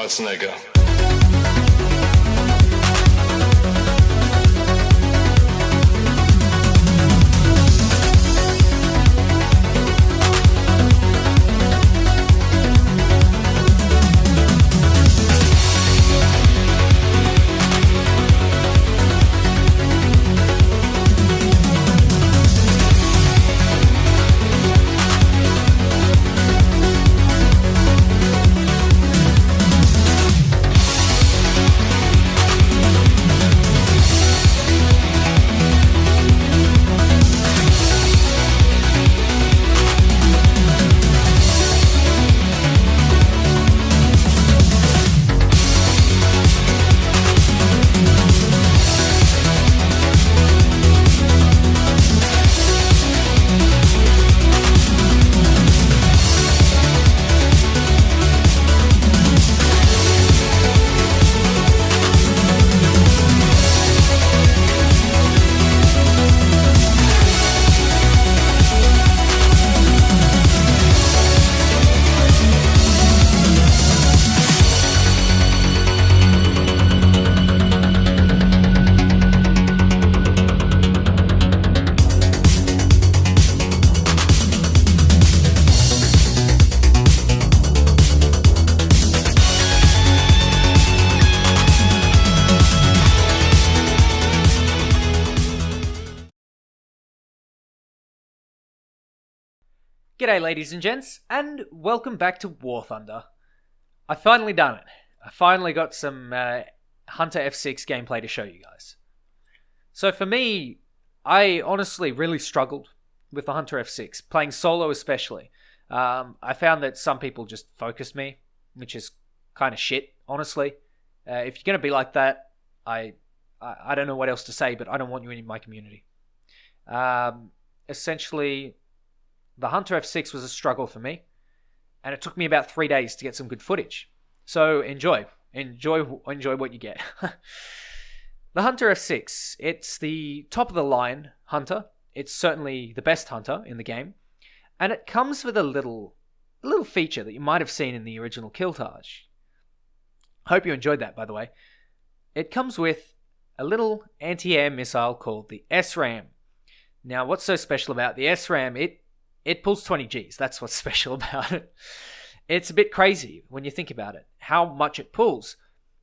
Schwarzenegger. G'day ladies and gents, and welcome back to War Thunder. I finally done it. I finally got some Hunter F6 gameplay to show you guys. So for me, I honestly really struggled with the Hunter F6, playing solo especially. I found that some people just focused me, which is kind of shit, honestly. If you're going to be like that, I don't know what else to say, but I don't want you in my community. Essentially, the Hunter F6 was a struggle for me, and it took me about 3 days to get some good footage. So enjoy what you get. The Hunter F6, it's the top of the line Hunter. It's certainly the best Hunter in the game, and it comes with a little feature that you might have seen in the original Killtage. Hope you enjoyed that, by the way. It comes with a little anti-air missile called the SRAM. Now, what's so special about the SRAM? It pulls 20 Gs. That's what's special about it. It's a bit crazy when you think about it, how much it pulls.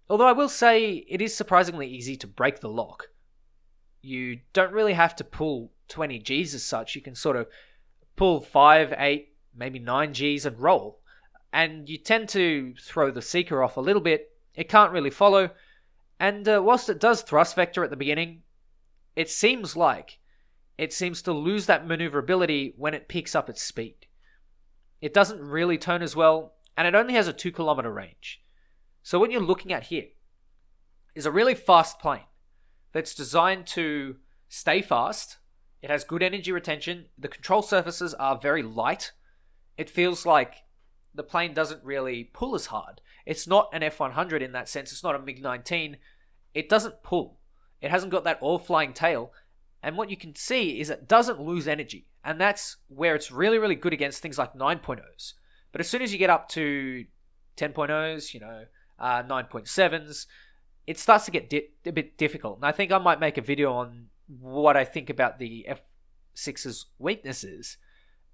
Although I will say it is surprisingly easy to break the lock. You don't really have to pull 20 Gs as such. You can sort of pull 5, 8, maybe 9 Gs and roll. And you tend to throw the Seeker off a little bit. It can't really follow. And whilst it does thrust vector at the beginning, it seems to lose that maneuverability when it picks up its speed. It doesn't really turn as well, and it only has a 2 kilometer range. So what you're looking at here is a really fast plane that's designed to stay fast. It has good energy retention. The control surfaces are very light. It feels like the plane doesn't really pull as hard. It's not an F-100 in that sense. It's not a MiG-19. It doesn't pull. It hasn't got that all-flying tail. And what you can see is it doesn't lose energy. And that's where it's really, really good against things like 9.0s. But as soon as you get up to 10.0s, 9.7s, it starts to get a bit difficult. And I think I might make a video on what I think about the F6's weaknesses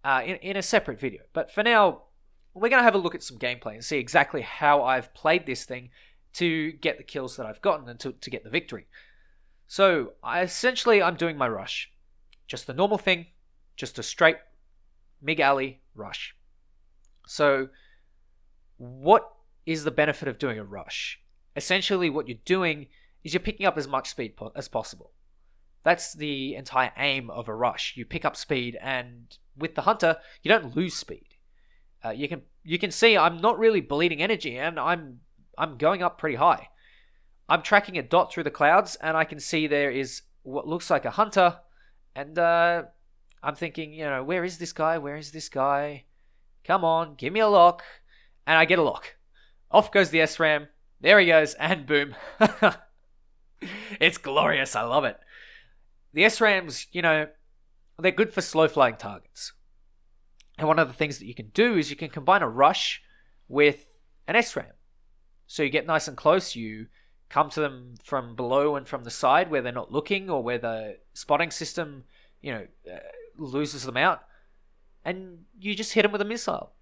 in a separate video. But for now, we're going to have a look at some gameplay and see exactly how I've played this thing to get the kills that I've gotten and to get the victory. So, I'm doing my rush. Just the normal thing, just a straight MiG alley rush. So, what is the benefit of doing a rush? Essentially, what you're doing is you're picking up as much speed as possible. That's the entire aim of a rush. You pick up speed, and with the Hunter, you don't lose speed. You can see I'm not really bleeding energy, and I'm going up pretty high. I'm tracking a dot through the clouds, and I can see there is what looks like a Hunter, and I'm thinking, where is this guy? Where is this guy? Come on, give me a lock. And I get a lock. Off goes the SRAM. There he goes, and boom. It's glorious. I love it. The SRAMs, they're good for slow-flying targets. And one of the things that you can do is you can combine a rush with an SRAM. So you get nice and close, you come to them from below and from the side where they're not looking, or where the spotting system, loses them out, and you just hit them with a missile.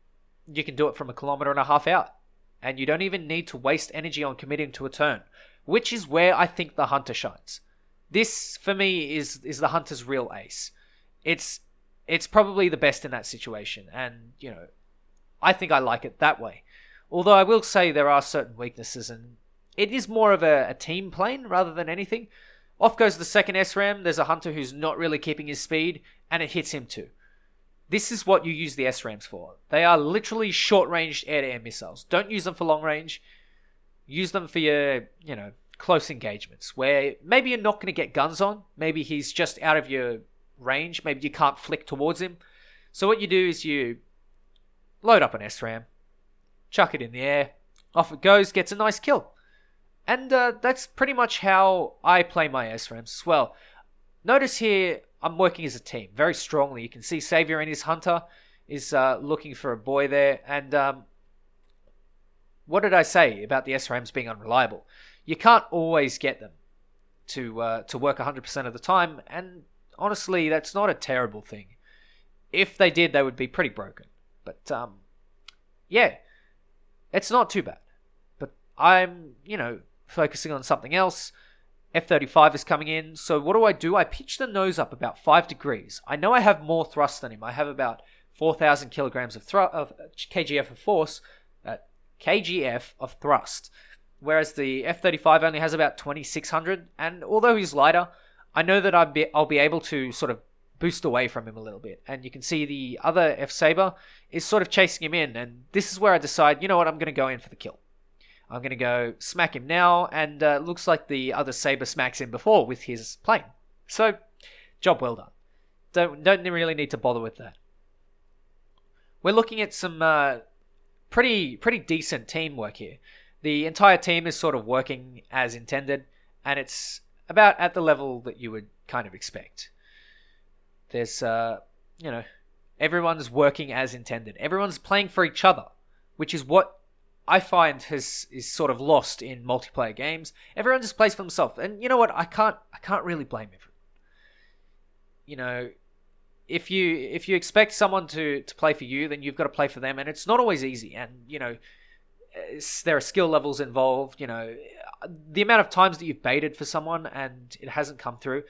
You can do it from 1.5 kilometers out, and you don't even need to waste energy on committing to a turn, which is where I think the Hunter shines. This, for me, is the Hunter's real ace. It's probably the best in that situation, and, I think I like it that way. Although I will say there are certain weaknesses, and it is more of a team plane rather than anything. Off goes the second SRAM, there's a Hunter who's not really keeping his speed, and it hits him too. This is what you use the SRAMs for. They are literally short-range air-to-air missiles. Don't use them for long range. Use them for your, close engagements, where maybe you're not going to get guns on. Maybe he's just out of your range. Maybe you can't flick towards him. So what you do is you load up an SRAM, chuck it in the air, off it goes, gets a nice kill. And that's pretty much how I play my SRAMs as well. Notice here, I'm working as a team very strongly. You can see Xavier and his Hunter is looking for a boy there. And what did I say about the SRAMs being unreliable? You can't always get them to work 100% of the time. And honestly, that's not a terrible thing. If they did, they would be pretty broken. But yeah, it's not too bad. But I'm, focusing on something else. F-35 is coming in, so what do? I pitch the nose up about 5 degrees. I know I have more thrust than him. I have about 4,000 kilograms of kgf of force, kgf of thrust, whereas the F-35 only has about 2,600. And although he's lighter, I know that I'll be able to sort of boost away from him a little bit. And you can see the other F-Saber is sort of chasing him in, and this is where I decide, you know what, I'm going to go in for the kill. I'm going to go smack him now, and looks like the other Saber smacks him before with his plane. So, job well done. Don't really need to bother with that. We're looking at some pretty decent teamwork here. The entire team is sort of working as intended, and it's about at the level that you would kind of expect. There's, everyone's working as intended. Everyone's playing for each other, which is what I find is sort of lost in multiplayer games. Everyone just plays for themselves, and you know what? I can't really blame everyone. If you expect someone to play for you, then you've got to play for them, and it's not always easy. And there are skill levels involved. The amount of times that you've baited for someone and it hasn't come through,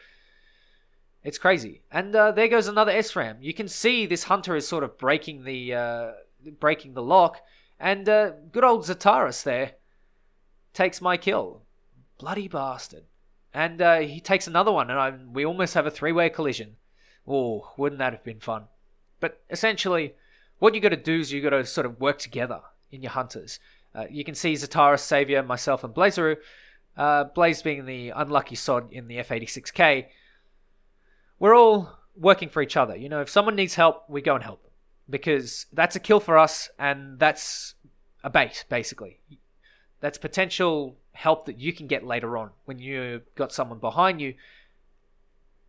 it's crazy. And there goes another SRAM. You can see this Hunter is sort of breaking the lock. And good old Zataris there takes my kill. Bloody bastard. And he takes another one, and we almost have a 3-way collision. Oh, wouldn't that have been fun? But essentially, what you got to do is you got to sort of work together in your Hunters. You can see Zataris, Xavier, myself, and Blazeru. Blaze being the unlucky sod in the F-86K. We're all working for each other. If someone needs help, we go and help them. Because that's a kill for us, and that's a bait, basically. That's potential help that you can get later on when you've got someone behind you.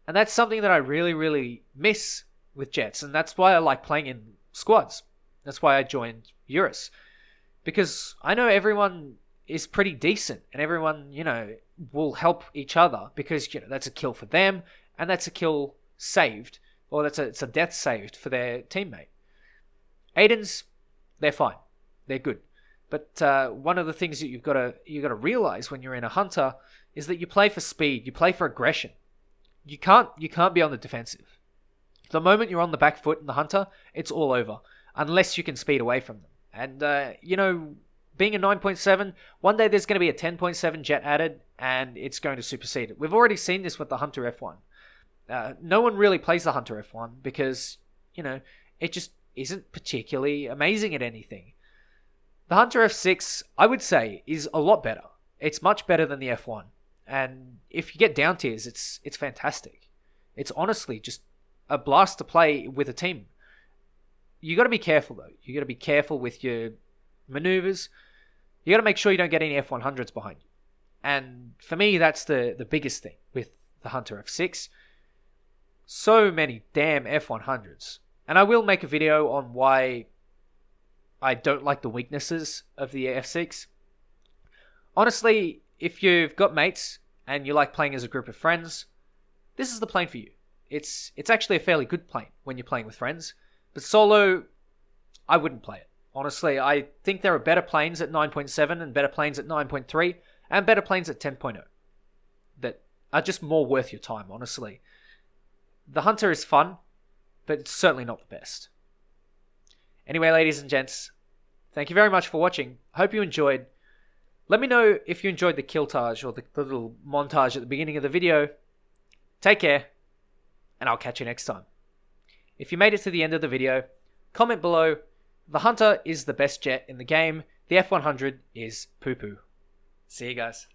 And that's something that I really, really miss with Jets, and that's why I like playing in squads. That's why I joined Eurus. Because I know everyone is pretty decent, and everyone, will help each other, because, that's a kill for them, and that's a kill saved, or it's a death saved for their teammate. Aidens, they're fine. They're good. But one of the things that you've got to realize when you're in a Hunter is that you play for speed. You play for aggression. You can't be on the defensive. The moment you're on the back foot in the Hunter, it's all over. Unless you can speed away from them. And, being a 9.7, one day there's going to be a 10.7 jet added, and it's going to supersede it. We've already seen this with the Hunter F1. No one really plays the Hunter F1 because, it just isn't particularly amazing at anything. The Hunter F6, I would say, is a lot better. It's much better than the F1. And if you get down tiers, it's fantastic. It's honestly just a blast to play with a team. You got to be careful, though. You got to be careful with your maneuvers. You got to make sure you don't get any F100s behind you. And for me, that's the biggest thing with the Hunter F6. So many damn F100s. And I will make a video on why I don't like the weaknesses of the F6. Honestly, if you've got mates and you like playing as a group of friends, this is the plane for you. It's actually a fairly good plane when you're playing with friends, but solo, I wouldn't play it. Honestly, I think there are better planes at 9.7 and better planes at 9.3 and better planes at 10.0 that are just more worth your time, honestly. The Hunter is fun, but it's certainly not the best. Anyway, ladies and gents, thank you very much for watching. Hope you enjoyed. Let me know if you enjoyed the killtage or the little montage at the beginning of the video. Take care, and I'll catch you next time. If you made it to the end of the video, comment below. The Hunter is the best jet in the game. The F100 is poo-poo. See you guys.